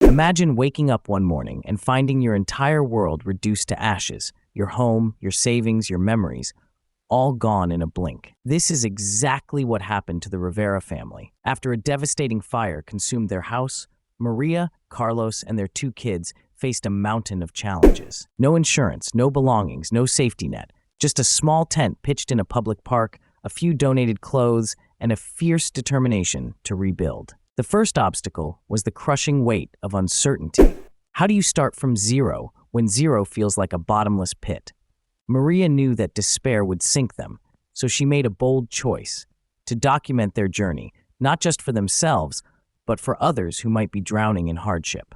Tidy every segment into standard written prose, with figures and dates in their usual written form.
Imagine waking up one morning and finding your entire world reduced to ashes, your home, your savings, your memories, all gone in a blink. This is exactly what happened to the Rivera family. After a devastating fire consumed their house, Maria, Carlos, and their 2 kids faced a mountain of challenges. No insurance, no belongings, no safety net, just a small tent pitched in a public park, a few donated clothes, and a fierce determination to rebuild. The first obstacle was the crushing weight of uncertainty. How do you start from zero when zero feels like a bottomless pit? Maria knew that despair would sink them, so she made a bold choice to document their journey, not just for themselves, but for others who might be drowning in hardship.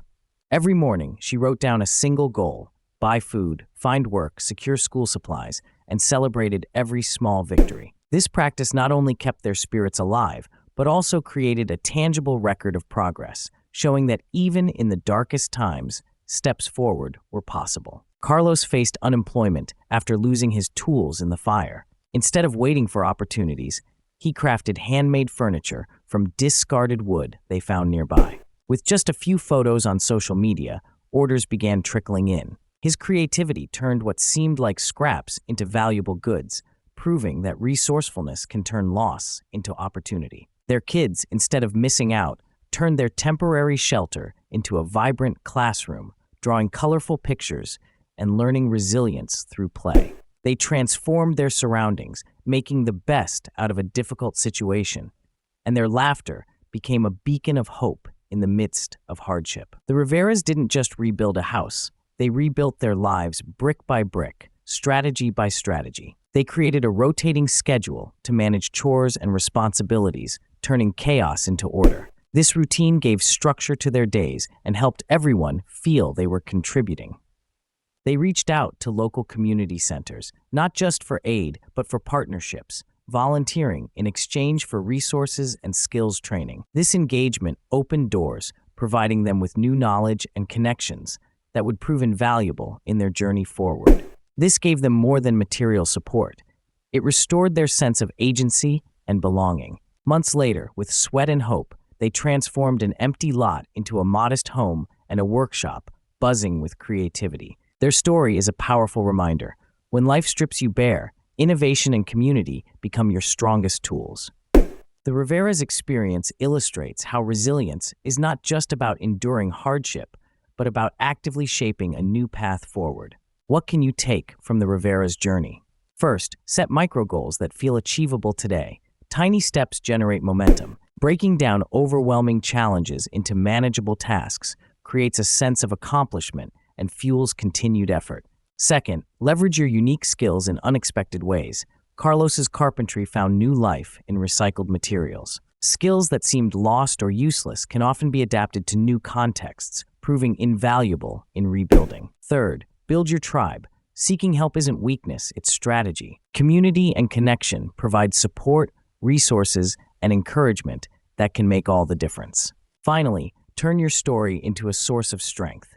Every morning, she wrote down a single goal: buy food, find work, secure school supplies, and celebrated every small victory. This practice not only kept their spirits alive, but also created a tangible record of progress, showing that even in the darkest times, steps forward were possible. Carlos faced unemployment after losing his tools in the fire. Instead of waiting for opportunities, he crafted handmade furniture from discarded wood they found nearby. With just a few photos on social media, orders began trickling in. His creativity turned what seemed like scraps into valuable goods, proving that resourcefulness can turn loss into opportunity. Their kids, instead of missing out, turned their temporary shelter into a vibrant classroom, drawing colorful pictures and learning resilience through play. They transformed their surroundings, making the best out of a difficult situation, and their laughter became a beacon of hope in the midst of hardship. The Riveras didn't just rebuild a house, they rebuilt their lives brick by brick, strategy by strategy. They created a rotating schedule to manage chores and responsibilities, turning chaos into order. This routine gave structure to their days and helped everyone feel they were contributing. They reached out to local community centers, not just for aid, but for partnerships, volunteering in exchange for resources and skills training. This engagement opened doors, providing them with new knowledge and connections that would prove invaluable in their journey forward. This gave them more than material support. It restored their sense of agency and belonging. Months later, with sweat and hope, they transformed an empty lot into a modest home and a workshop buzzing with creativity. Their story is a powerful reminder. When life strips you bare, innovation and community become your strongest tools. The Rivera's experience illustrates how resilience is not just about enduring hardship, but about actively shaping a new path forward. What can you take from the Rivera's journey? First, set micro goals that feel achievable today. Tiny steps generate momentum. Breaking down overwhelming challenges into manageable tasks creates a sense of accomplishment and fuels continued effort. Second, leverage your unique skills in unexpected ways. Carlos's carpentry found new life in recycled materials. Skills that seemed lost or useless can often be adapted to new contexts, proving invaluable in rebuilding. Third, build your tribe. Seeking help isn't weakness, it's strategy. Community and connection provide support, resources, and encouragement that can make all the difference. Finally, turn your story into a source of strength.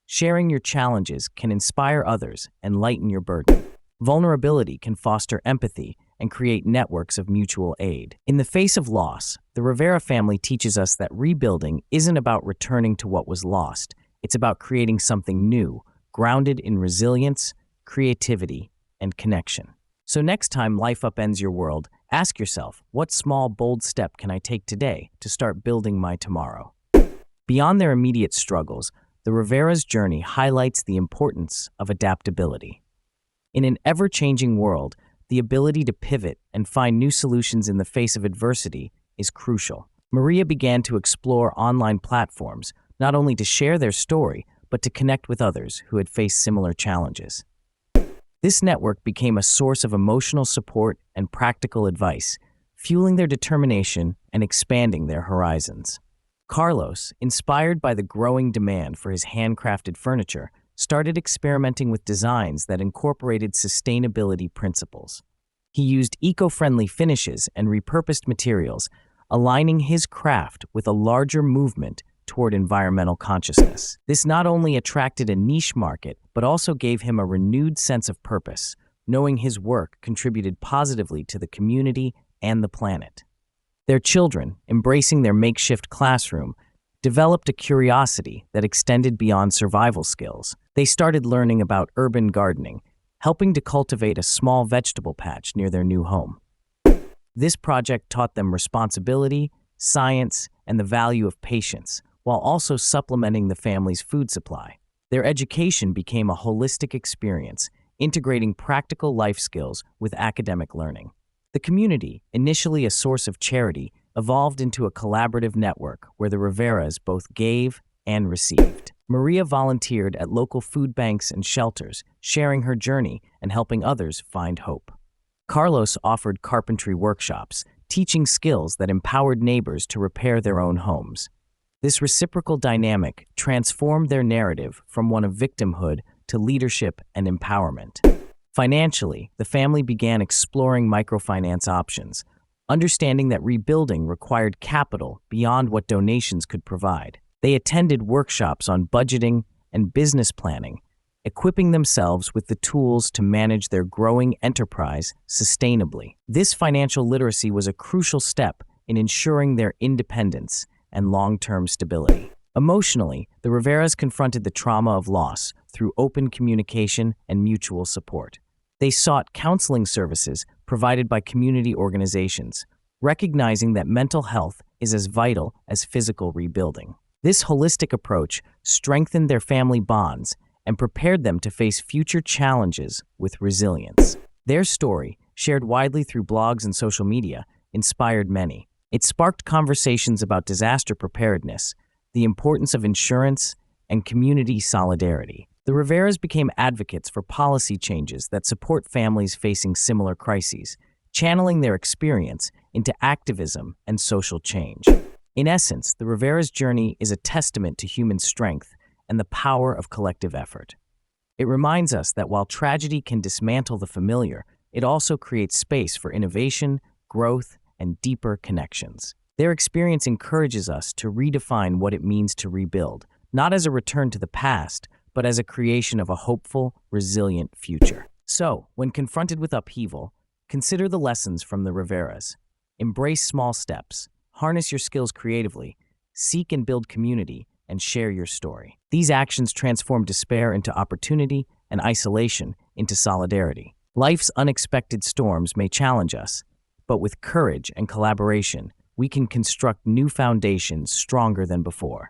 Sharing your challenges can inspire others and lighten your burden. Vulnerability can foster empathy and create networks of mutual aid. In the face of loss, the Rivera family teaches us that rebuilding isn't about returning to what was lost. It's about creating something new, grounded in resilience, creativity, and connection. So next time life upends your world, ask yourself, what small, bold step can I take today to start building my tomorrow? Beyond their immediate struggles, the Rivera's journey highlights the importance of adaptability. In an ever-changing world, the ability to pivot and find new solutions in the face of adversity is crucial. Maria began to explore online platforms, not only to share their story, but to connect with others who had faced similar challenges. This network became a source of emotional support and practical advice, fueling their determination and expanding their horizons. Carlos, inspired by the growing demand for his handcrafted furniture, started experimenting with designs that incorporated sustainability principles. He used eco-friendly finishes and repurposed materials, aligning his craft with a larger movement toward environmental consciousness. This not only attracted a niche market, but also gave him a renewed sense of purpose, knowing his work contributed positively to the community and the planet. Their children, embracing their makeshift classroom, developed a curiosity that extended beyond survival skills. They started learning about urban gardening, helping to cultivate a small vegetable patch near their new home. This project taught them responsibility, science, and the value of patience, while also supplementing the family's food supply. Their education became a holistic experience, integrating practical life skills with academic learning. The community, initially a source of charity, evolved into a collaborative network where the Riveras both gave and received. Maria volunteered at local food banks and shelters, sharing her journey and helping others find hope. Carlos offered carpentry workshops, teaching skills that empowered neighbors to repair their own homes. This reciprocal dynamic transformed their narrative from one of victimhood to leadership and empowerment. Financially, the family began exploring microfinance options, understanding that rebuilding required capital beyond what donations could provide. They attended workshops on budgeting and business planning, equipping themselves with the tools to manage their growing enterprise sustainably. This financial literacy was a crucial step in ensuring their independence and long-term stability. Emotionally, the Riveras confronted the trauma of loss through open communication and mutual support. They sought counseling services provided by community organizations, recognizing that mental health is as vital as physical rebuilding. This holistic approach strengthened their family bonds and prepared them to face future challenges with resilience. Their story, shared widely through blogs and social media, inspired many. It sparked conversations about disaster preparedness, the importance of insurance, and community solidarity. The Riveras became advocates for policy changes that support families facing similar crises, channeling their experience into activism and social change. In essence, the Rivera's journey is a testament to human strength and the power of collective effort. It reminds us that while tragedy can dismantle the familiar, it also creates space for innovation, growth, and deeper connections. Their experience encourages us to redefine what it means to rebuild, not as a return to the past, but as a creation of a hopeful, resilient future. So, when confronted with upheaval, consider the lessons from the Riveras. Embrace small steps, harness your skills creatively, seek and build community, and share your story. These actions transform despair into opportunity and isolation into solidarity. Life's unexpected storms may challenge us, but with courage and collaboration, we can construct new foundations stronger than before.